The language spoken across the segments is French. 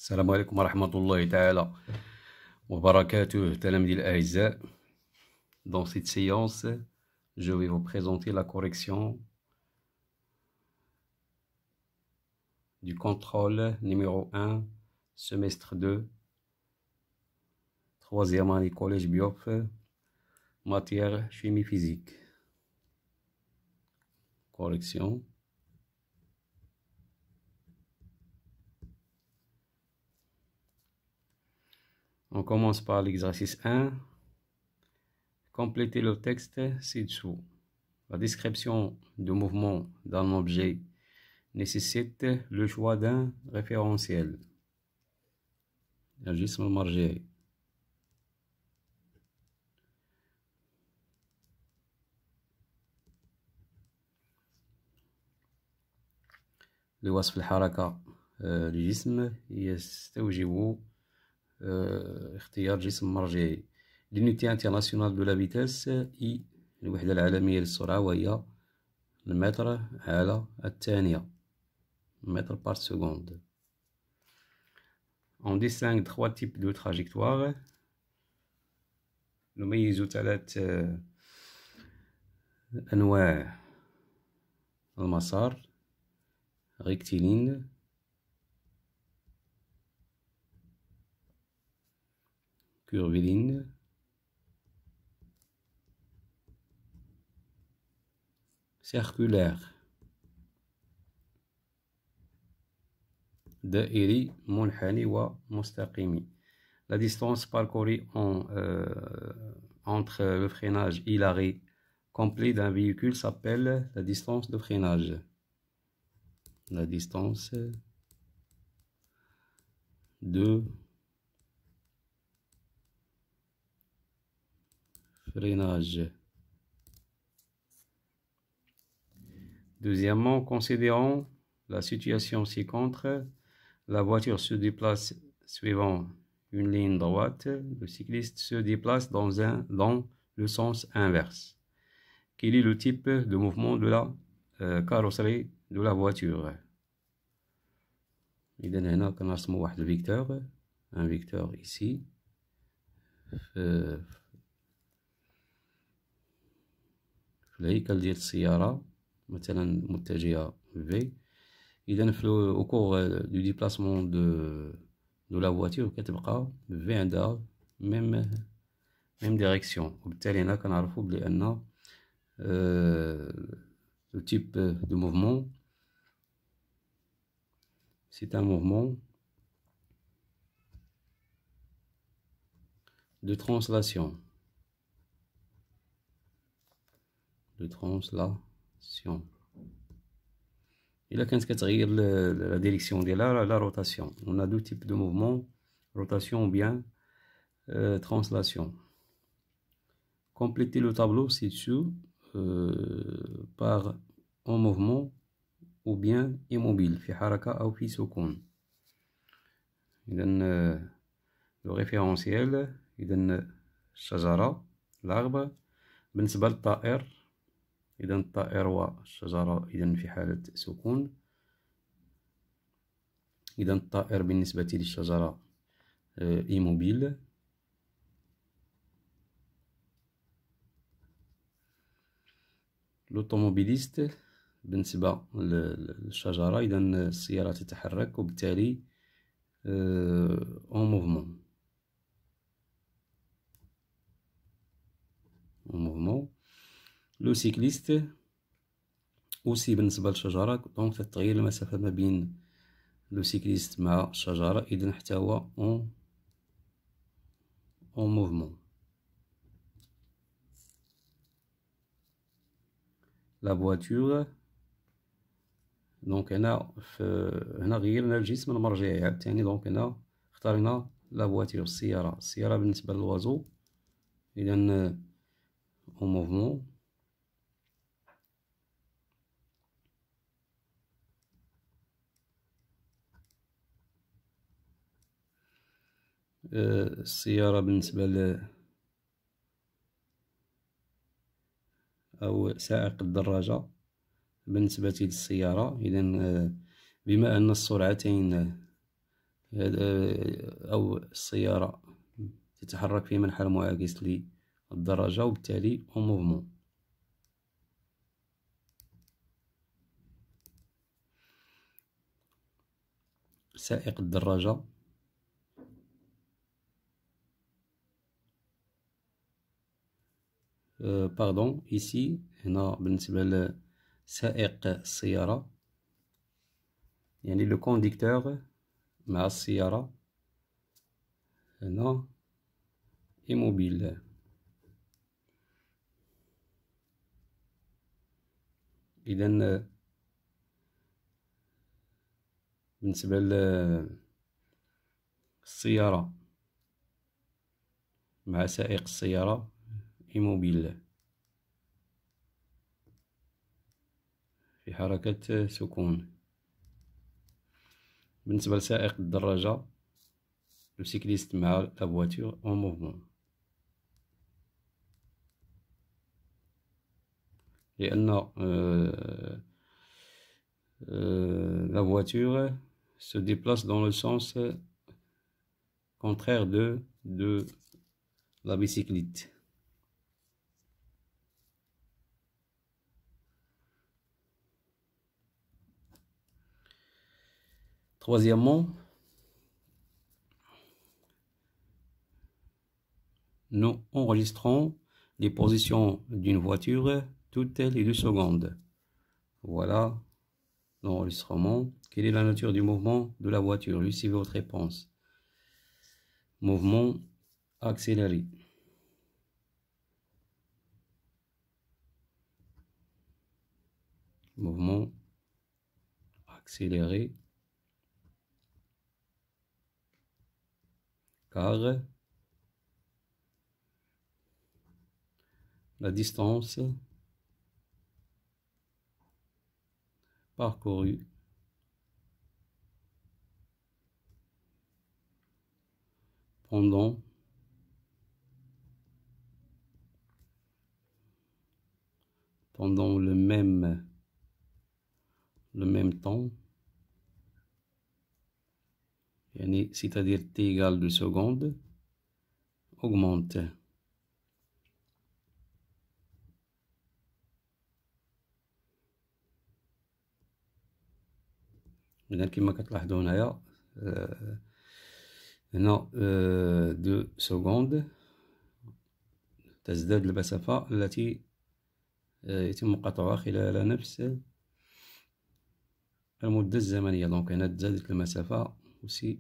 السلام عليكم ورحمة الله تعالى وبركاته تلاميذي الأعزاء. Dans cette séance, je vais vous présenter la correction du contrôle numéro 1, semestre 2, troisième année collège Biof, matière chimie physique. Correction. On commence par l'exercice 1. Complétez le texte ci-dessous. La description du mouvement d'un objet nécessite le choix d'un référentiel. الجسم المرجعي. لوصف الحركة الجسم يستوجب اختيار جسم مرجعي. L'unité internationale de la vitesse I الوحدة العالمية للسرعة وهي المتر على الثانية متر par seconde. On distingue trois types de trajectoires. نميز ثلاث أنواع المسار: rectiligne, curviligne, circulaire. دائري منحني ومستقيم. La distance parcourue entre le freinage et l'arrêt complet d'un véhicule s'appelle la distance de freinage. La distance de freinage. Deuxièmement, considérons la situation ci-contre. La voiture se déplace suivant une ligne droite. Le cycliste se déplace dans le sens inverse. Quel est le type de mouvement de la carrosserie de la voiture? إذا هنا كنرسمو واحد الفيكتور، un vecteur ici في الهيكل ديال السيارة مثلا متجهة V. إذا au cours du déplacement de la voiture كتبقى V عندها même direction. وبالتالي هنا كنعرفو بلي أن le type de mouvement c'est un mouvement de translation. إلا كانت كتغير la direction ديالها la rotation. On a deux types de mouvements, rotation ou bien translation. Complétez le tableau ci-dessous par en mouvement ou bien immobile في حركة أو في سكون. إذن le référentiel إذن الشجرة l'arbre. بالنسبة للطائر إذن الطائر والشجرة إذن في حالة سكون. إذن الطائر بالنسبة للشجرة immobile. l'automobiliste بالنسبة للشجرة إذن السيارة تتحرك وبالتالي en mouvement. لو سيكليست aussi بالنسبة للشجرة دونك تتغير المسافة ما بين لو سيكليست مع الشجرة إذن حتى هو en mouvement. la voiture دونك هنا غيرنا الجسم المرجعي عاوتاني. دونك هنا اختارنا لا فواتور السيارة بالنسبة للوازو إذن en mouvement. السيارة بالنسبة أو سائق الدراجة بالنسبة للسيارة. إذن بما أن السرعتين أو السيارة تتحرك في منحى معاكس للدراجة وبالتالي en mouvement. سائق الدراجة باردون ici هنا بالنسبة لسائق السيارة يعني لو كونديكتور مع السيارة هنا immobile. إذن بالنسبة للسيارة مع سائق السيارة immobile في حركة سكون. بالنسبة لسائق الدراجة لو سيكليست مع لا فواتور en mouvement لأن la voiture se déplace dans le sens contraire de la bicyclette. Troisièmement, nous enregistrons les positions d'une voiture toutes les 2 secondes. Voilà l'enregistrement. Quelle est la nature du mouvement de la voiture? Suivez votre réponse. Mouvement accéléré. Mouvement accéléré. Car la distance parcourue pendant le même temps, c'est-à-dire t égale 2 secondes, augmente. إذا كما كتلاحظوا هنايا هنا 2 سكوند تزداد المسافة التي يتم قطعها خلال نفس المدة الزمنية. دونك هنا تزادت المسافة aussi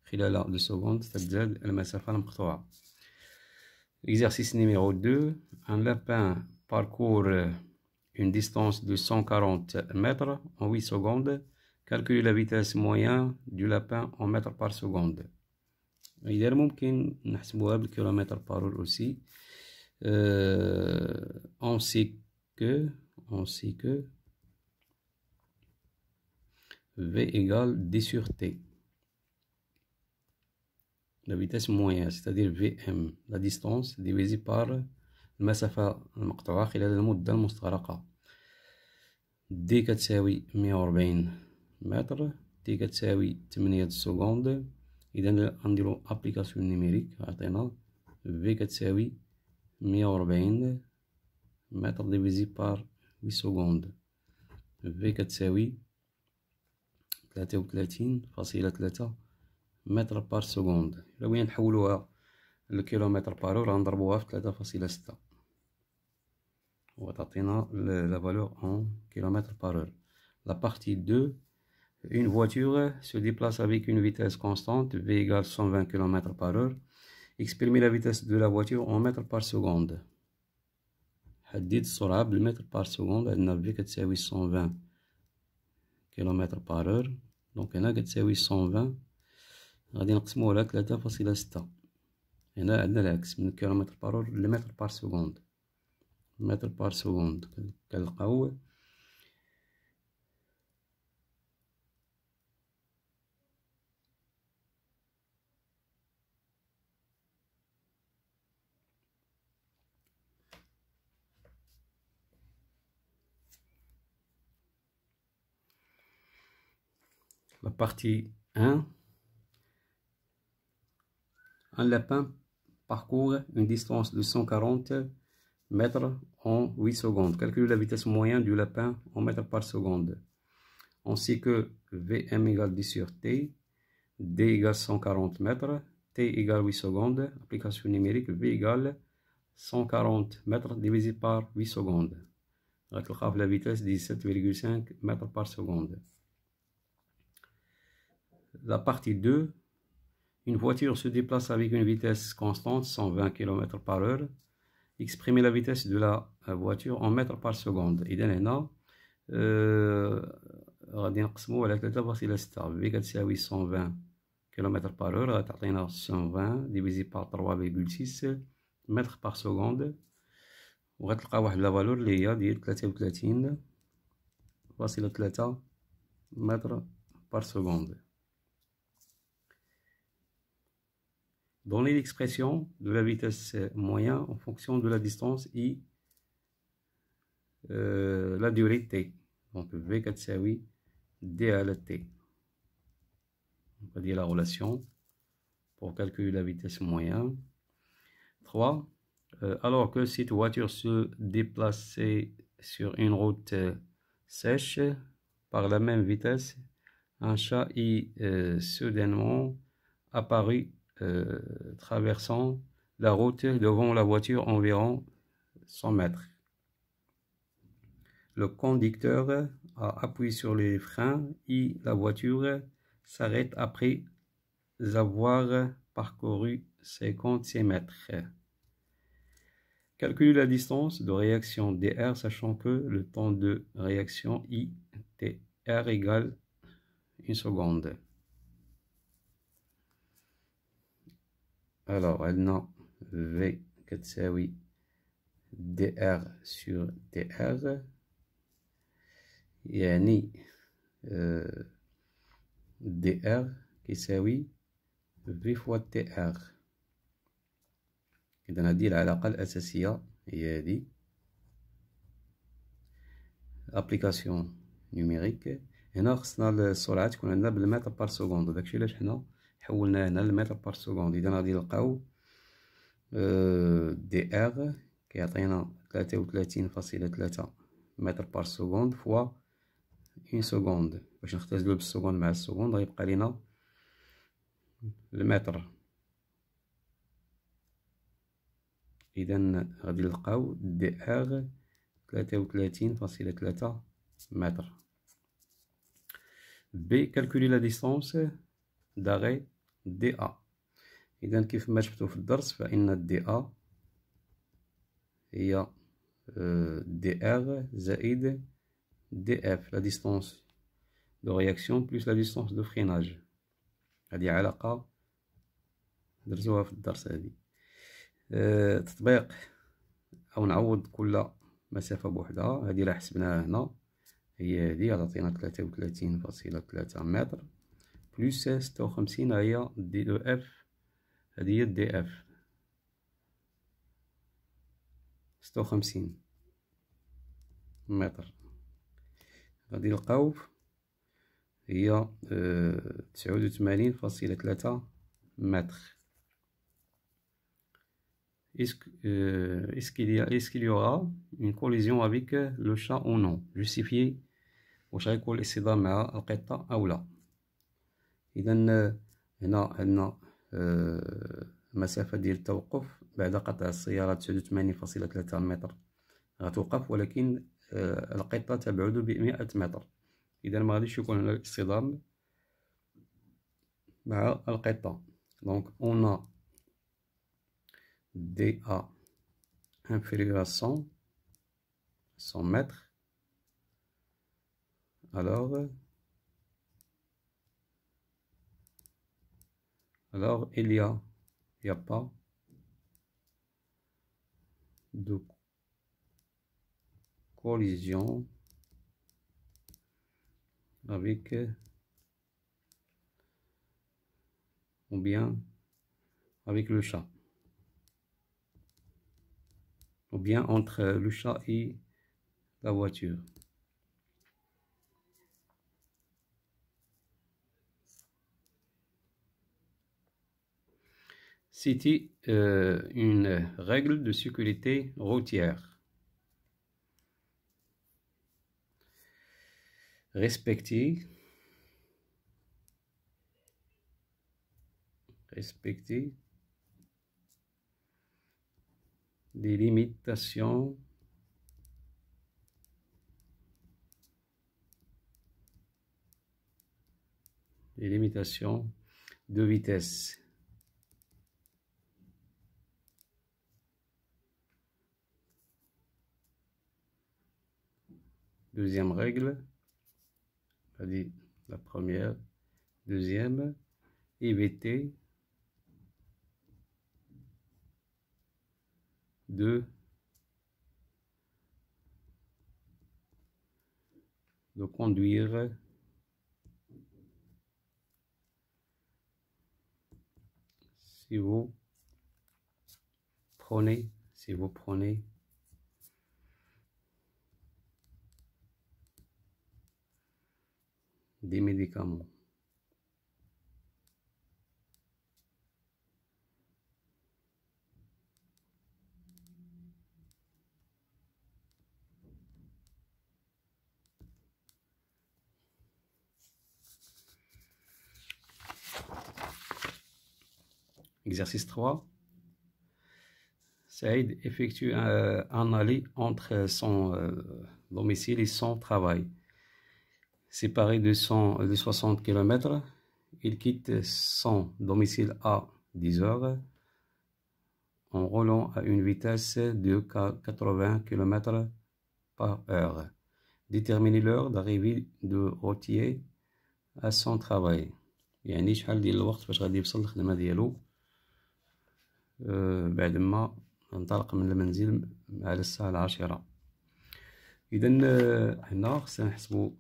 خلال 2 secondes تزداد المسافة المقطوعة. Exercice numéro 2. Un lapin parcourt une distance de 140 mètres en 8 secondes. Calculez la vitesse moyenne du lapin en mètres par seconde. إذا ممكن نحسبوها بالكيلومتر بارور aussi. On sait que V égale D sur T. La vitesse moyenne, c'est-à-dire Vm, la distance divisée par المسافة المقطوعة خلال المدة المستغرقة. D كتساوي 140 متر، T كتساوي 8 سكوند. إذا غنديرو أبليكاسيون نيميريك، عطينا V كتساوي 140 متر ديفيزي بار 8 سكوند. V كتساوي 33.3 متر بار سكوند. إلا بغينا نحولوها للكيلومتر بارور غنضربوها في 3.6 وتعطينا la valeur en kilomètres par heure. La partie 2, une voiture se déplace avec une vitesse constante, V égale 120 km par heure. Exprimez la vitesse de la voiture en mètres par seconde. حدد السرعة بالمتر بار سكوند. عندنا V كتساوي 120 km par heure. دونك هنا كتساوي 120 غادي نقسموها على 3.6. هنا عندنا العكس من كيلومتر بارور لمتر بار سكوند. متر بار سكوند كنلقاو la partie 1. Un lapin parcourt une distance de 140 mètres en 8 secondes. Calculez la vitesse moyenne du lapin en mètres par seconde. On sait que Vm égale d sur t, d égale 140 mètres, t égale 8 secondes. Application numérique, v égale 140 mètres divisé par 8 secondes. La vitesse 17,5 mètres par seconde. La partie 2. Une voiture se déplace avec une vitesse constante, 120 km par heure. Exprimez la vitesse de la voiture en mètres par seconde. إذا هنا غادي نقسمو على 3.6. V كتساوي 120 km par heure غتعطينا 120 divisé par 3,6 mètres par seconde. وغتلقى واحد لا فالور اللي هي ديال 33.3 mètres par seconde. Donnez l'expression de la vitesse moyenne en fonction de la distance et la durée t. Donc V كتساوي d على t. On va dire la relation pour calculer la vitesse moyenne. 3. Alors que cette voiture se déplaçait sur une route sèche par la même vitesse, un chat est soudainement apparu traversant la route devant la voiture environ 100 mètres. Le conducteur a appuyé sur les freins et la voiture s'arrête après avoir parcouru 56 mètres. Calculez la distance de réaction dr, sachant que le temps de réaction ITR égale 1 seconde. Alors, عندنا V كتساوي dr sur tr، يعني dr كيساوي V fois tr. إذا هذه العلاقة الأساسية هي هذه. أبليكاسيون نيميريك. هنا خصنا السرعة تكون عندنا بالمتر بار سكوند، داكشي علاش حنا حولنا هنا للمتر بار سكوند. إذا غادي نلقاو دي ار كيعطينا 33.3 متر بار سكوند فوا 1 سكوند. باش نختزلو بالسكوند مع السكوند غيبقى لينا المتر. إذا غادي نلقاو دي ار 33.3 متر. B. Calculer la distance d'arrêt DA. إذا كيف ما شفتو في الدرس فإن DA هي DR زائد DF، la distance de réaction plus la distance de freinage. هذه علاقة درسوها في الدرس هذه. تطبيق أو نعوض كل مسافة بوحدها. هذه راه حسبناها هنا، هي هذه غتعطينا 33.3 متر بلس 56 هي دي دو اف، هذه هي دي اف 56 متر. غادي نلقاو هي 89.3 متر. Est-ce qu'il y aura une collision avec le chat ou non? Justifier واش غيكون الاصطدام مع القطة أو لا. إذا هنا عندنا مسافة ديال التوقف بعد قطع السيارة 89.3 متر غتوقف، ولكن القطة تبعد ب100 متر. إذا ما غاديش يكون هنا الاصطدام مع القطة. دونك on a DA inférieur à 100 mètres. Alors il y a pas de collision avec ou bien avec le chat, ou bien entre le chat et la voiture. Citer une règle de sécurité routière. Respecter des limitations de vitesse. Deuxième règle, la première. Deuxième, éviter de conduire si vous prenez des médicaments. Exercice 3. Saïd effectue un aller entre son domicile et son travail. Séparé de 60 km, il quitte son domicile à 10 heures en roulant à une vitesse de 80 km par heure. Déterminer l'heure d'arrivée du routier à son travail. يعني شحال ديال الوقت باش غادي يوصل للخدمة ديالو بعد ما انطلق من المنزل على الساعة 10. إذا هنا خصنا نحسبو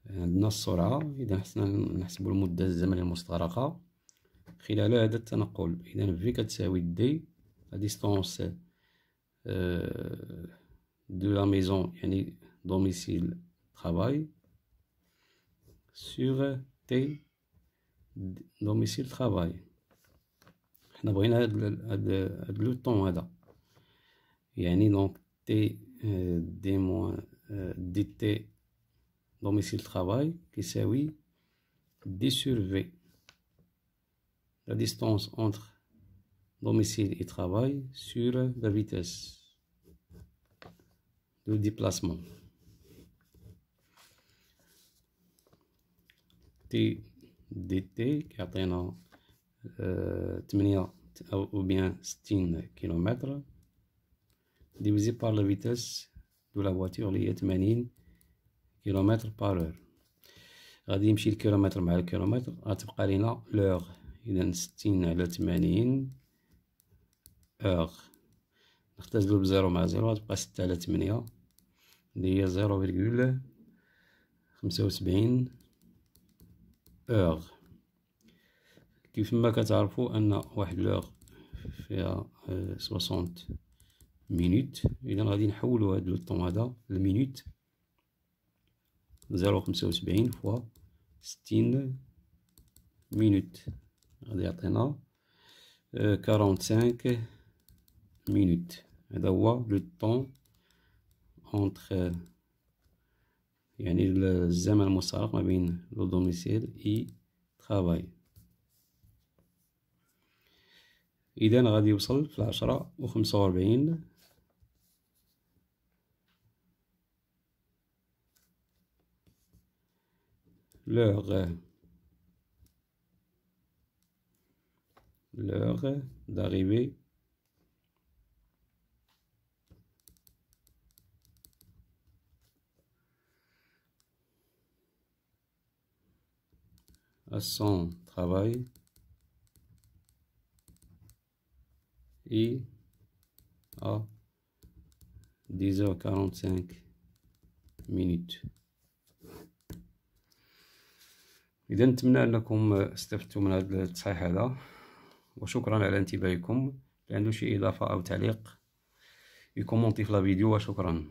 عندنا السرعة. إذا خصنا نحسبو المدة الزمنية المستغرقة خلال هذا التنقل. إذا في كتساوي دي لا ديستونس دو لا ميزون يعني دوميسيل travail sur T domicile travail. حنا بغينا هاد لو طون هذا يعني دونك T دي موان دي T domicile travail كيساوي D sur V la distance entre domicile et travail sur la vitesse de déplacement. T dt كيعطينا 8 ou bien 60 km divisé par la vitesse de la voiture اللي هي 80 km par heure. غادي يمشي الكيلومتر مع الكيلومتر غتبقى لينا لوغ. إذا 60 على 80 heure نختزلو بزيرو مع زيرو غتبقى 6 على 8 اللي هي 0,75 heure. كيف ما كتعرفوا ان واحد لوغ فيها 60 مينوت. اذا غادي نحولوا هاد لو طون هذا للمينوت 0,75 فوا 60 مينوت غادي يعطينا 45 مينوت. هذا هو لو طون اونتر يعني الزمن المستغرق ما بين لو دوميسيل اي ترافاي. إذا غادي يوصل في 10:45 l'heure d'arrivée à son travail et à 10h45 minutes. إذا نتمنى أنكم استفدتوا من هذا التصحيح هذا وشكرا على انتباهكم. اللي عنده شي إضافة أو تعليق يكومونتي في الفيديو وشكرا.